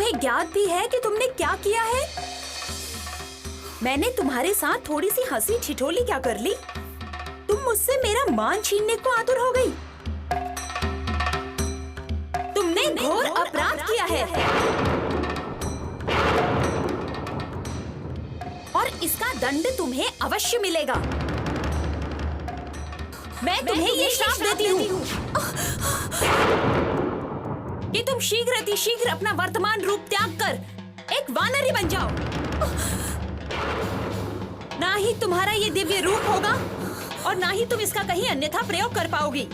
तुम्हें ज्ञात भी है कि तुमने क्या किया है? मैंने तुम्हारे साथ थोड़ी सी हंसी ठिठोली क्या कर ली? तुम मुझसे मेरा मान छीनने को आतुर हो गई। तुमने घोर अपराध किया है और इसका दंड तुम्हें अवश्य मिलेगा। मैं तुम्हें ये श्राप देती हूँ कि तुम शीघ्र अतिशीघ्र अपना वर्तमान रूप त्याग कर एक वानरी बन जाओ। ना ही तुम्हारा ये दिव्य रूप होगा और ना ही तुम इसका कहीं अन्यथा प्रयोग कर पाओगी।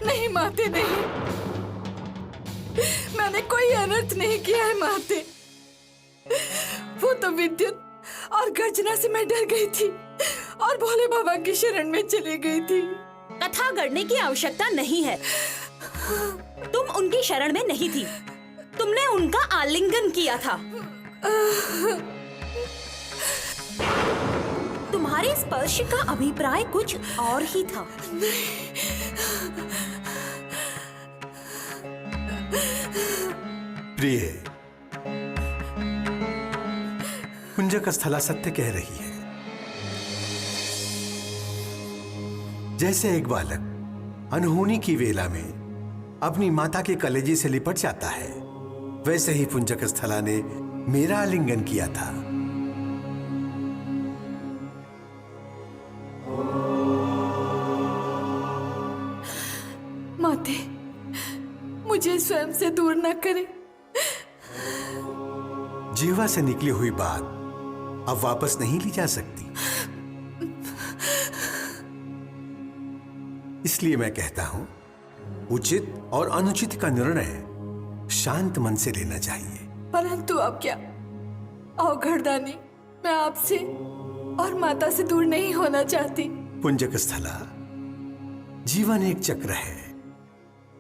नहीं माते, नहीं, मैंने कोई अनर्थ नहीं किया है माते। वो तो विद्युत और गर्जना से मैं डर गई थी और भोले बाबा की शरण में चली गई थी। कथा गढ़ने की आवश्यकता नहीं है। तुम उनकी शरण में नहीं थी, तुमने उनका आलिंगन किया था। तुम्हारे स्पर्श का अभिप्राय कुछ और ही था। प्रिय, कुंजक स्थला सत्य कह रही है। जैसे एक बालक अनहोनी की वेला में अपनी माता के कलेजे से लिपट जाता है, वैसे ही पुंजक स्थला ने मेरा आलिंगन किया था। माते, मुझे स्वयं से दूर न करें। जीवा से निकली हुई बात अब वापस नहीं ली जा सकती। इसलिए मैं कहता हूं, उचित और अनुचित का निर्णय शांत मन से लेना चाहिए। परंतु अब क्या अवघड़दानी, मैं आपसे और माता से दूर नहीं होना चाहती। पुंजक स्थला, जीवन एक चक्र है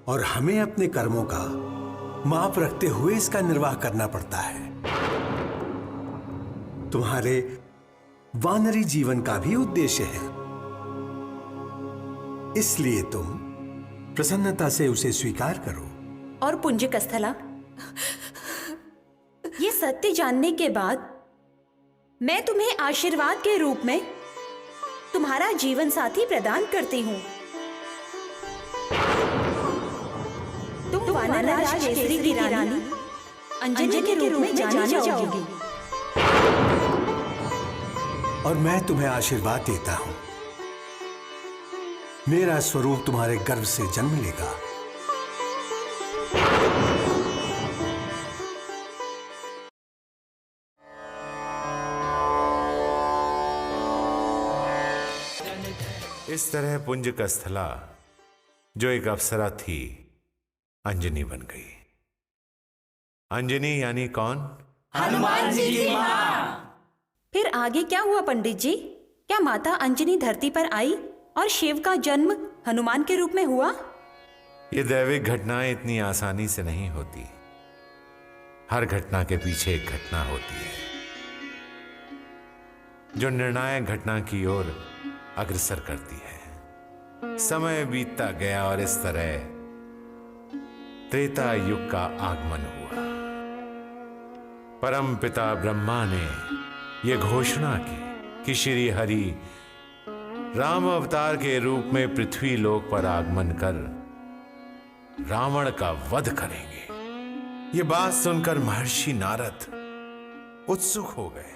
और हमें अपने कर्मों का माप रखते हुए इसका निर्वाह करना पड़ता है। तुम्हारे वानरी जीवन का भी उद्देश्य है, इसलिए तुम प्रसन्नता से उसे स्वीकार करो। और पुंजक स्थला, ये सत्य जानने के बाद मैं तुम्हें आशीर्वाद के रूप में तुम्हारा जीवन साथी प्रदान करती हूँ। तुम वानरराज केसरी की रानी अंजनी के रूप में जानी जाओगी। और मैं तुम्हें आशीर्वाद देता हूं, मेरा स्वरूप तुम्हारे गर्भ से जन्म लेगा। इस तरह पुंजक स्थला, जो एक अप्सरा थी, अंजनी बन गई। अंजनी यानी कौन? हनुमान जी की मां। फिर आगे क्या हुआ पंडित जी? क्या माता अंजनी धरती पर आई और शिव का जन्म हनुमान के रूप में हुआ? ये दैविक घटनाएं इतनी आसानी से नहीं होती। हर घटना के पीछे एक घटना होती है जो निर्णायक घटना की ओर अग्रसर करती है। समय बीतता गया और इस तरह त्रेता युग का आगमन हुआ। परम पिता ब्रह्मा ने यह घोषणा की कि श्री हरि राम अवतार के रूप में पृथ्वी लोक पर आगमन कर रावण का वध करेंगे। ये बात सुनकर महर्षि नारद उत्सुक हो गए।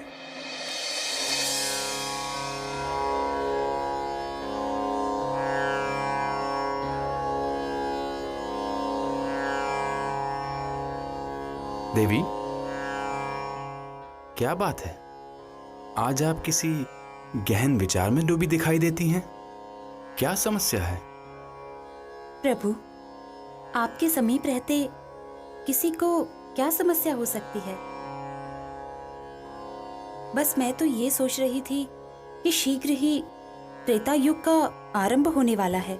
देवी, क्या बात है? आज आप किसी गहन विचार में डूबी दिखाई देती हैं। क्या समस्या है? प्रभु, आपके समीप रहते किसी को क्या समस्या हो सकती है? बस मैं तो ये सोच रही थी कि शीघ्र ही त्रेता युग का आरंभ होने वाला है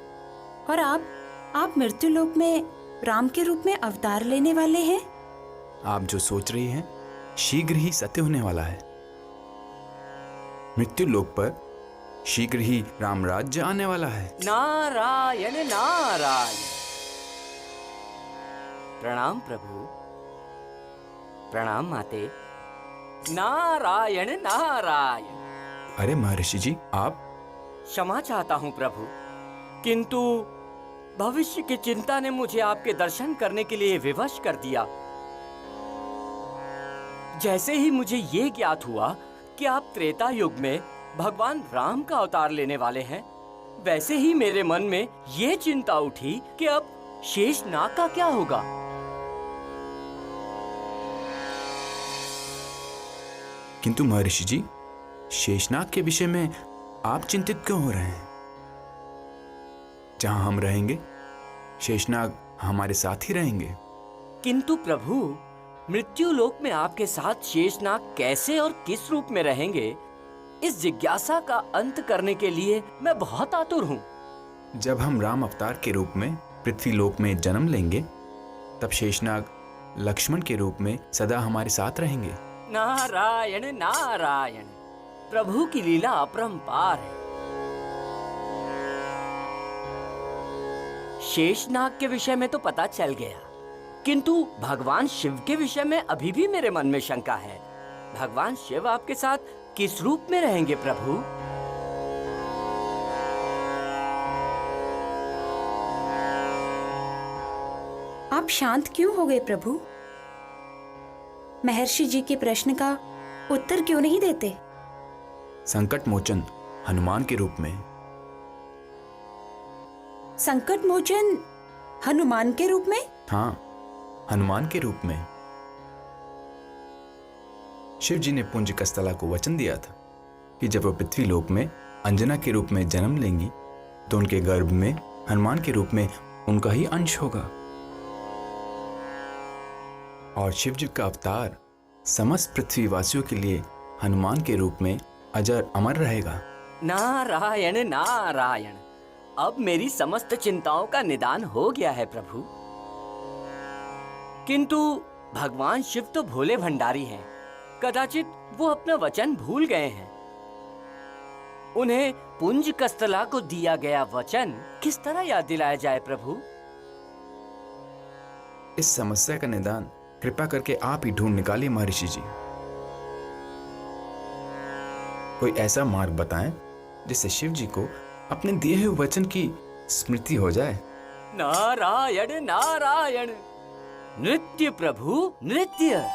और आप मृत्यु लोक में राम के रूप में अवतार लेने वाले हैं। आप जो सोच रही हैं शीघ्र ही सत्य होने वाला है। मृत्यु लोक पर शीघ्र ही राम राज्य आने वाला है। नारायण नारायण। प्रणाम प्रभु। प्रणाम माते। नारायण नारायण। अरे महर्षि जी, आप? क्षमा चाहता हूँ प्रभु, किंतु भविष्य की चिंता ने मुझे आपके दर्शन करने के लिए विवश कर दिया। जैसे ही मुझे ये ज्ञात हुआ कि आप त्रेता युग में भगवान राम का अवतार लेने वाले हैं, वैसे ही मेरे मन में ये चिंता उठी कि अब शेषनाग का क्या होगा। किंतु महर्षि जी, शेषनाग के विषय में आप चिंतित क्यों हो रहे हैं? जहां हम रहेंगे, शेषनाग हमारे साथ ही रहेंगे। किंतु प्रभु, मृत्यु लोक में आपके साथ शेषनाग कैसे और किस रूप में रहेंगे, इस जिज्ञासा का अंत करने के लिए मैं बहुत आतुर हूँ। जब हम राम अवतार के रूप में पृथ्वी लोक में जन्म लेंगे, तब शेषनाग लक्ष्मण के रूप में सदा हमारे साथ रहेंगे। नारायण नारायण। प्रभु की लीला अपरंपार है। शेषनाग के विषय में तो पता चल गया, किंतु भगवान शिव के विषय में अभी भी मेरे मन में शंका है। भगवान शिव आपके साथ किस रूप में रहेंगे प्रभु? आप शांत क्यों हो गए प्रभु? महर्षि जी के प्रश्न का उत्तर क्यों नहीं देते? संकट मोचन हनुमान के रूप में। संकट मोचन हनुमान के रूप में? हाँ, हनुमान के रूप में। शिव जी ने पुंज कस्तला को वचन दिया था कि जब वह पृथ्वी लोक में अंजना के रूप में जन्म लेंगी, तो उनके गर्भ में हनुमान के रूप में उनका ही अंश होगा। और शिव जी का अवतार समस्त पृथ्वीवासियों के लिए हनुमान के रूप में अजर अमर रहेगा। नारायण नारायण। अब मेरी समस्त चिंताओं का निदान हो गया है प्रभु। किंतु भगवान शिव तो भोले भंडारी हैं। कदाचित वो अपना वचन भूल गए हैं। उन्हें पुंज कस्तला को दिया गया वचन किस तरह याद दिलाया जाए प्रभु? इस समस्या का निदान कृपा करके आप ही ढूंढ निकालिए महर्षि जी। कोई ऐसा मार्ग बताएं जिससे शिव जी को अपने दिए हुए वचन की स्मृति हो जाए। नारायण नारायण। नृत्य प्रभु नृत्य।